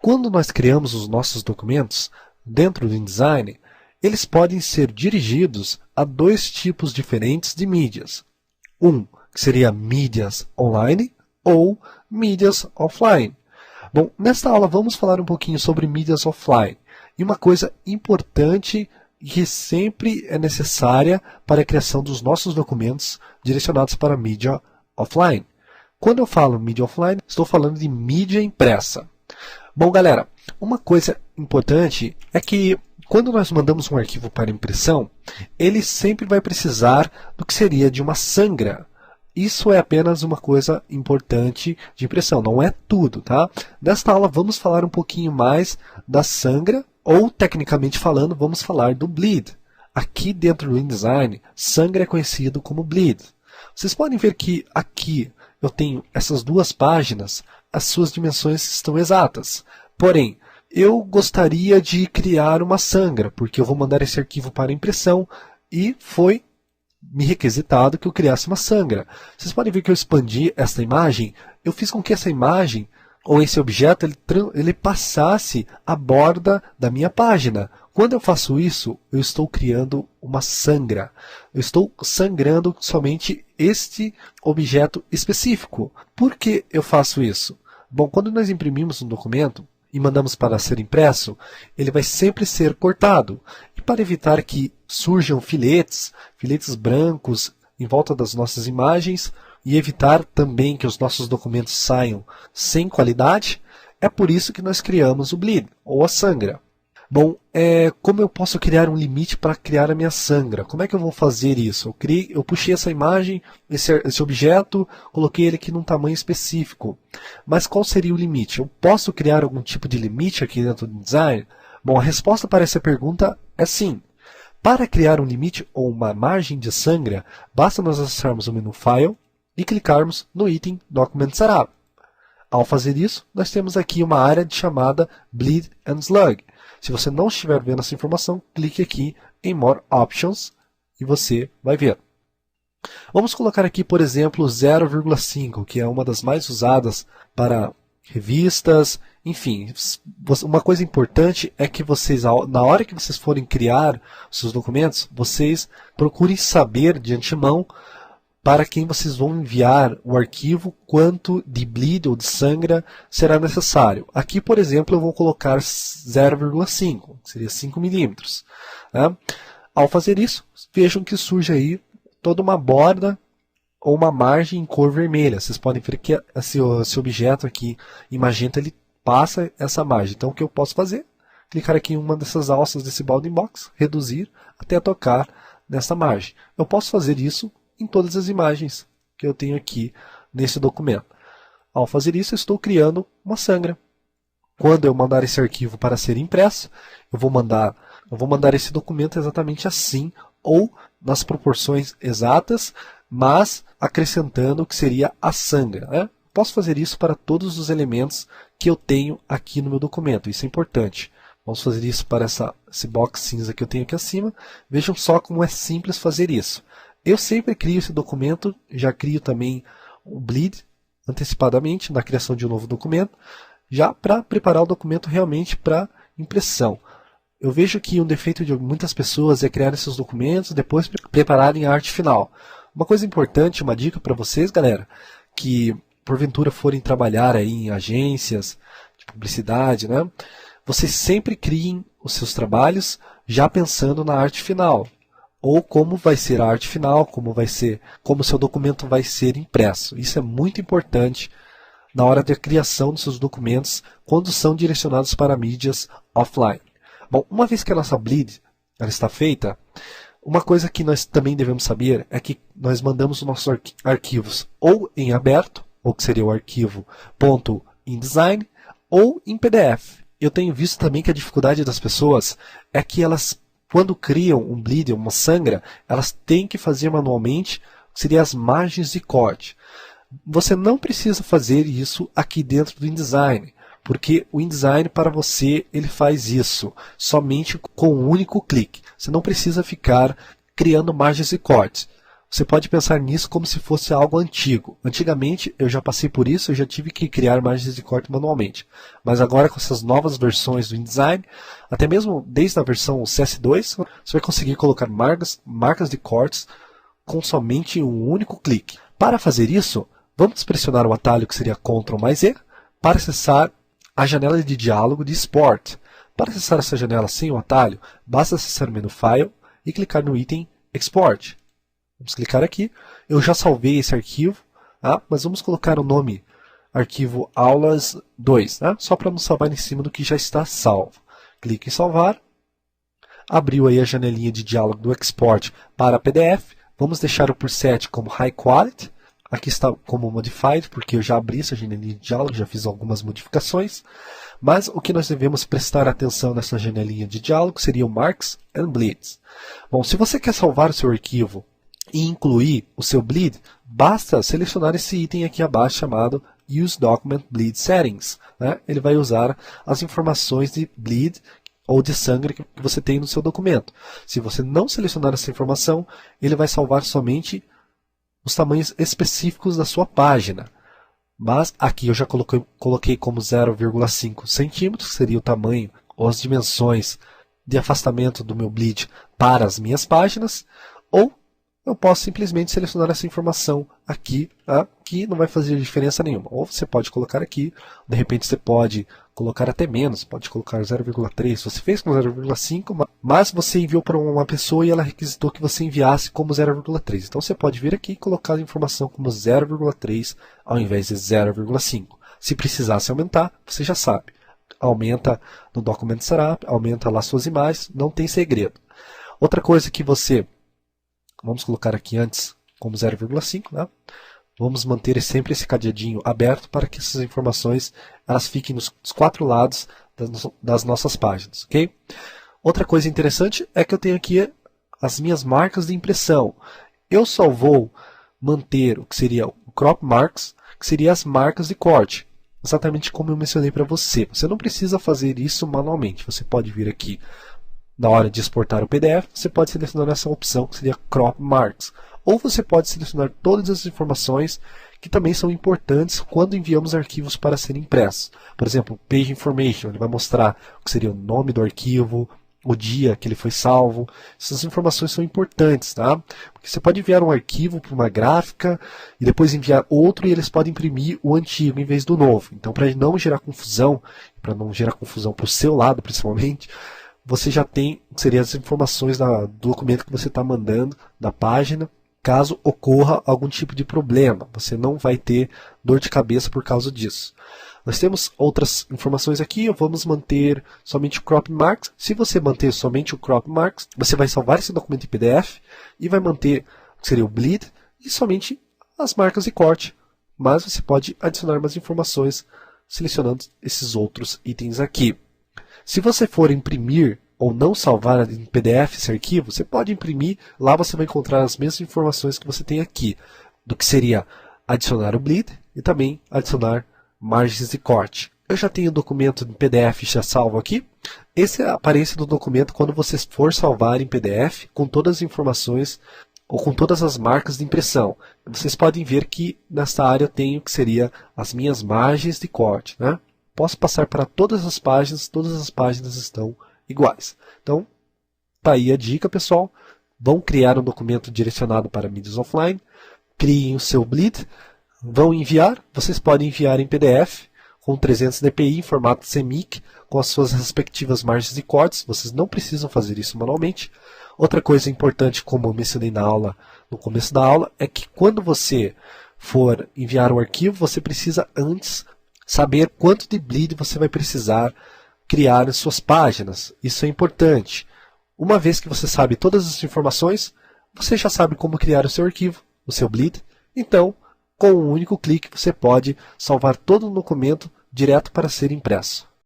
Quando nós criamos os nossos documentos dentro do InDesign, eles podem ser dirigidos a dois tipos diferentes de mídias. Um, que seria mídias online ou mídias offline. Bom, nesta aula vamos falar um pouquinho sobre mídias offline. E uma coisa importante que sempre é necessária para a criação dos nossos documentos direcionados para mídia offline. Quando eu falo mídia offline, estou falando de mídia impressa. Bom, galera, uma coisa importante é que quando nós mandamos um arquivo para impressão, ele sempre vai precisar do que seria de uma sangra. Isso é apenas uma coisa importante de impressão, não é tudo, tá? Nesta aula vamos falar um pouquinho mais da sangra, ou tecnicamente falando, vamos falar do bleed. Aqui dentro do InDesign, sangra é conhecido como bleed. Vocês podem ver que aqui eu tenho essas duas páginas, as suas dimensões estão exatas. Porém, eu gostaria de criar uma sangra, porque eu vou mandar esse arquivo para impressão e foi me requisitado que eu criasse uma sangra. Vocês podem ver que eu expandi esta imagem, eu fiz com que essa imagem, ou esse objeto, ele passasse a borda da minha página. Quando eu faço isso, eu estou criando uma sangra. Eu estou sangrando somente este objeto específico. Por que eu faço isso? Bom, quando nós imprimimos um documento e mandamos para ser impresso, ele vai sempre ser cortado. E para evitar que surjam filetes brancos em volta das nossas imagens e evitar também que os nossos documentos saiam sem qualidade, é por isso que nós criamos o bleed, ou a sangra. Bom, como eu posso criar um limite para criar a minha sangra? Como é que eu vou fazer isso? Eu puxei essa imagem, esse objeto, coloquei ele aqui num tamanho específico. Mas qual seria o limite? Eu posso criar algum tipo de limite aqui dentro do design? Bom, a resposta para essa pergunta é sim. Para criar um limite ou uma margem de sangra, basta nós acessarmos o menu File e clicarmos no item Document Setup. Ao fazer isso, nós temos aqui uma área chamada Bleed and Slug. Se você não estiver vendo essa informação, clique aqui em More Options e você vai ver. Vamos colocar aqui, por exemplo, 0,5, que é uma das mais usadas para revistas. Enfim, uma coisa importante é que vocês, na hora que vocês forem criar seus documentos, vocês procurem saber de antemão para quem vocês vão enviar o arquivo, quanto de bleed ou de sangra será necessário. Aqui, por exemplo, eu vou colocar 0,5, que seria 5 milímetros. Né? Ao fazer isso, vejam que surge aí toda uma borda ou uma margem em cor vermelha. Vocês podem ver que esse objeto aqui em magenta, ele passa essa margem. Então, o que eu posso fazer? Clicar aqui em uma dessas alças desse bounding box, reduzir até tocar nessa margem. Eu posso fazer isso em todas as imagens que eu tenho aqui nesse documento. Ao fazer isso, eu estou criando uma sangra. Quando eu mandar esse arquivo para ser impresso, eu vou mandar esse documento exatamente assim, ou nas proporções exatas, mas acrescentando o que seria a sangra. Né? Posso fazer isso para todos os elementos que eu tenho aqui no meu documento. Isso é importante. Vamos fazer isso para esse box cinza que eu tenho aqui acima. Vejam só como é simples fazer isso. Eu sempre crio esse documento, já crio também o bleed antecipadamente na criação de um novo documento, já para preparar o documento realmente para impressão. Eu vejo que um defeito de muitas pessoas é criar esses documentos e depois prepararem a arte final. Uma coisa importante, uma dica para vocês, galera, que porventura forem trabalhar aí em agências de publicidade, né? Vocês sempre criem os seus trabalhos já pensando na arte final. Ou como vai ser a arte final, como o seu documento vai ser impresso. Isso é muito importante na hora da criação dos seus documentos, quando são direcionados para mídias offline. Bom, uma vez que a nossa bleed ela está feita, uma coisa que nós também devemos saber é que nós mandamos os nossos arquivos ou em aberto, ou que seria o arquivo .indesign, ou em PDF. Eu tenho visto também que a dificuldade das pessoas é que elas, quando criam um bleed, uma sangra, elas têm que fazer manualmente, que seria as margens de corte. Você não precisa fazer isso aqui dentro do InDesign, porque o InDesign para você, ele faz isso somente com um único clique. Você não precisa ficar criando margens de corte. Você pode pensar nisso como se fosse algo antigo. Antigamente, eu já passei por isso, eu já tive que criar margens de corte manualmente. Mas agora, com essas novas versões do InDesign, até mesmo desde a versão CS2, você vai conseguir colocar marcas de cortes com somente um único clique. Para fazer isso, vamos pressionar o atalho que seria Ctrl+E para acessar a janela de diálogo de Export. Para acessar essa janela sem o atalho, basta acessar o menu File e clicar no item Export. Vamos clicar aqui. Eu já salvei esse arquivo, tá? Mas vamos colocar o nome arquivo aulas 2, tá? Só para não salvar em cima do que já está salvo. Clique em salvar. Abriu aí a janelinha de diálogo do Export para PDF. Vamos deixar o preset como High Quality. Aqui está como Modified, porque eu já abri essa janelinha de diálogo, já fiz algumas modificações. Mas o que nós devemos prestar atenção nessa janelinha de diálogo seria o Marks and Bleeds. Bom, se você quer salvar o seu arquivo e incluir o seu bleed, basta selecionar esse item aqui abaixo chamado Use Document Bleed Settings, né? Ele vai usar as informações de bleed ou de sangue que você tem no seu documento. Se você não selecionar essa informação, ele vai salvar somente os tamanhos específicos da sua página. Mas aqui eu já coloquei como 0,5 centímetros, que seria o tamanho ou as dimensões de afastamento do meu bleed para as minhas páginas, ou eu posso simplesmente selecionar essa informação aqui, tá? Que não vai fazer diferença nenhuma. Ou você pode colocar aqui, de repente você pode colocar até menos, pode colocar 0,3. Você fez com 0,5, mas você enviou para uma pessoa e ela requisitou que você enviasse como 0,3. Então você pode vir aqui e colocar a informação como 0,3 ao invés de 0,5. Se precisasse aumentar, você já sabe. Aumenta no documento setup, aumenta lá suas imagens, não tem segredo. Outra coisa que você... Vamos colocar aqui antes como 0,5, né? Vamos manter sempre esse cadeadinho aberto para que essas informações elas fiquem nos 4 lados das nossas páginas, ok? Outra coisa interessante é que eu tenho aqui as minhas marcas de impressão. Eu só vou manter o que seria o Crop Marks, que seria as marcas de corte, exatamente como eu mencionei para você. Você não precisa fazer isso manualmente, você pode vir aqui na hora de exportar o PDF, você pode selecionar essa opção que seria Crop Marks. Ou você pode selecionar todas as informações que também são importantes quando enviamos arquivos para serem impressos. Por exemplo, Page Information, ele vai mostrar o que seria o nome do arquivo, o dia que ele foi salvo. Essas informações são importantes, tá? Porque você pode enviar um arquivo para uma gráfica e depois enviar outro e eles podem imprimir o antigo em vez do novo. Então, para não gerar confusão, para não gerar confusão para o seu lado principalmente, você já tem, seria as informações do documento que você está mandando, da página, caso ocorra algum tipo de problema. Você não vai ter dor de cabeça por causa disso. Nós temos outras informações aqui, vamos manter somente o Crop Marks. Se você manter somente o Crop Marks, você vai salvar esse documento em PDF e vai manter o que seria o Bleed e somente as marcas de corte. Mas você pode adicionar mais informações selecionando esses outros itens aqui. Se você for imprimir ou não salvar em PDF esse arquivo, você pode imprimir, lá você vai encontrar as mesmas informações que você tem aqui, do que seria adicionar o bleed e também adicionar margens de corte. Eu já tenho o documento em PDF já salvo aqui. Essa é a aparência do documento quando você for salvar em PDF com todas as informações ou com todas as marcas de impressão. Vocês podem ver que nesta área eu tenho que seria as minhas margens de corte, né? Posso passar para todas as páginas estão iguais. Então, tá aí a dica, pessoal. Vão criar um documento direcionado para mídias offline, criem o seu bleed, vão enviar. Vocês podem enviar em PDF com 300 dpi em formato CMYK, com as suas respectivas margens de cortes. Vocês não precisam fazer isso manualmente. Outra coisa importante, como eu mencionei na aula, no começo da aula, é que quando você for enviar um arquivo, você precisa antes saber quanto de bleed você vai precisar criar em suas páginas. Isso é importante. Uma vez que você sabe todas as informações, você já sabe como criar o seu arquivo, o seu bleed. Então, com um único clique, você pode salvar todo o documento direto para ser impresso.